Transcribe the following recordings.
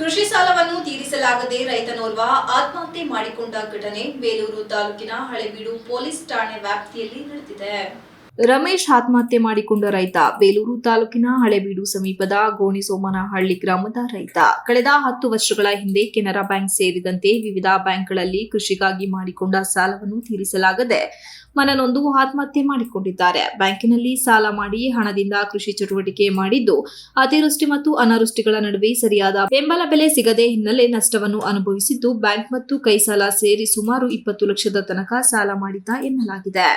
ಕೃಷಿ ಸಾಲವನ್ನು ತೀರಿಸಲಾಗದೆ ರೈತನೋರ್ವ ಆತ್ಮಹತ್ಯೆ ಮಾಡಿಕೊಂಡ ಘಟನೆ ಬೇಲೂರು ತಾಲೂಕಿನ ಹಳೇಬೀಡು ಪೊಲೀಸ್ ಠಾಣೆ ವ್ಯಾಪ್ತಿಯಲ್ಲಿ ನಡೆದಿದೆ. ರಮೇಶ್ ಆತ್ಮಹತ್ಯೆ ಮಾಡಿಕೊಂಡ ರೈತ ಬೇಲೂರು ತಾಲೂಕಿನ ಹಳೇಬೀಡು ಸಮೀಪದ ಗೋಣಿಸೋಮನಹಳ್ಳಿ ಗ್ರಾಮದ ರೈತ. ಕಳೆದ 10 ವರ್ಷಗಳ ಹಿಂದೆ ಕೆನರಾ ಬ್ಯಾಂಕ್ ಸೇರಿದಂತೆ ವಿವಿಧ ಬ್ಯಾಂಕ್ಗಳಲ್ಲಿ ಕೃಷಿಗಾಗಿ ಮಾಡಿಕೊಂಡ ಸಾಲವನ್ನು ತೀರಿಸಲಾಗದೆ ಮನನೊಂದು ಆತ್ಮಹತ್ಯೆ ಮಾಡಿಕೊಂಡಿದ್ದಾರೆ. ಬ್ಯಾಂಕಿನಲ್ಲಿ ಸಾಲ ಮಾಡಿ ಹಣದಿಂದ ಕೃಷಿ ಚಟುವಟಿಕೆ ಮಾಡಿದ್ದು ಅತಿವೃಷ್ಟಿ ಮತ್ತು ಅನಾವೃಷ್ಟಿಗಳ ನಡುವೆ ಸರಿಯಾದ ಬೆಂಬಲ ಬೆಲೆ ಸಿಗದೆ ಹಿನ್ನೆಲೆ ನಷ್ಟವನ್ನು ಅನುಭವಿಸಿದ್ದು ಬ್ಯಾಂಕ್ ಮತ್ತು ಕೈ ಸಾಲ ಸೇರಿ ಸುಮಾರು 20 ಲಕ್ಷದ ತನಕ ಸಾಲ ಮಾಡಿದ್ದ ಎನ್ನಲಾಗಿದೆ.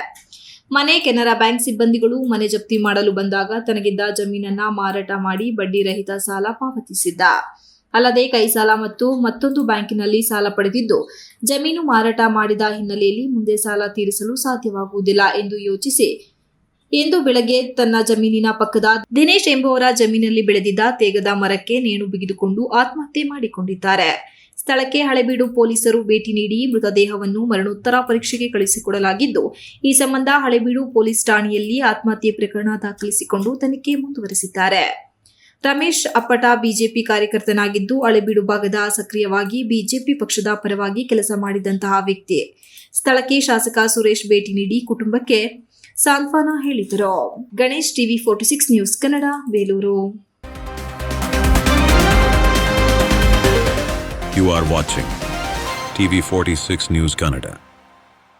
ಮನೆ ಕೆನರಾ ಬ್ಯಾಂಕ್ ಸಿಬ್ಬಂದಿಗಳು ಮನೆ ಜಪ್ತಿ ಮಾಡಲು ಬಂದಾಗ ತನಗಿದ್ದ ಜಮೀನನ್ನ ಮಾರಾಟ ಮಾಡಿ ಬಡ್ಡಿ ರಹಿತ ಸಾಲ ಪಾವತಿಸಿದ್ದ. ಅಲ್ಲದೆ ಕೈ ಸಾಲ ಮತ್ತು ಮತ್ತೊಂದು ಬ್ಯಾಂಕಿನಲ್ಲಿ ಸಾಲ ಪಡೆದಿದ್ದು ಜಮೀನು ಮಾರಾಟ ಮಾಡಿದ ಹಿನ್ನೆಲೆಯಲ್ಲಿ ಮುಂದೆ ಸಾಲ ತೀರಿಸಲು ಸಾಧ್ಯವಾಗುವುದಿಲ್ಲ ಎಂದು ಯೋಚಿಸಿ ಇಂದು ಬೆಳಗ್ಗೆ ತನ್ನ ಜಮೀನಿನ ಪಕ್ಕದ ದಿನೇಶ್ ಎಂಬುವರ ಜಮೀನಲ್ಲಿ ಬೆಳೆದಿದ್ದ ತೇಗದ ಮರಕ್ಕೆ ನೇಣು ಬಿಗಿದುಕೊಂಡು ಆತ್ಮಹತ್ಯೆ ಮಾಡಿಕೊಂಡಿದ್ದಾರೆ. ಸ್ಥಳಕ್ಕೆ ಹಳೇಬೀಡು ಪೊಲೀಸರು ಭೇಟಿ ನೀಡಿ ಮೃತದೇಹವನ್ನು ಮರಣೋತ್ತರ ಪರೀಕ್ಷೆಗೆ ಕಳುಹಿಸಿಕೊಡಲಾಗಿದ್ದು ಈ ಸಂಬಂಧ ಹಳೇಬೀಡು ಪೊಲೀಸ್ ಠಾಣೆಯಲ್ಲಿ ಆತ್ಮಹತ್ಯೆ ಪ್ರಕರಣ ದಾಖಲಿಸಿಕೊಂಡು ತನಿಖೆ ಮುಂದುವರೆಸಿದ್ದಾರೆ. ರಮೇಶ್ ಅಪ್ಪಟ ಬಿಜೆಪಿ ಕಾರ್ಯಕರ್ತನಾಗಿದ್ದು ಹಳೇಬೀಡು ಭಾಗದ ಸಕ್ರಿಯವಾಗಿ ಬಿಜೆಪಿ ಪಕ್ಷದ ಪರವಾಗಿ ಕೆಲಸ ಮಾಡಿದಂತಹ ವ್ಯಕ್ತಿ. ಸ್ಥಳಕ್ಕೆ ಶಾಸಕ ಸುರೇಶ್ ಭೇಟಿ ನೀಡಿ ಕುಟುಂಬಕ್ಕೆ ಸಾಂತ್ವನ ಹೇಳಿದರು. Ganesh TV 46 news Kannada Belur. You are watching TV 46 News Kannada.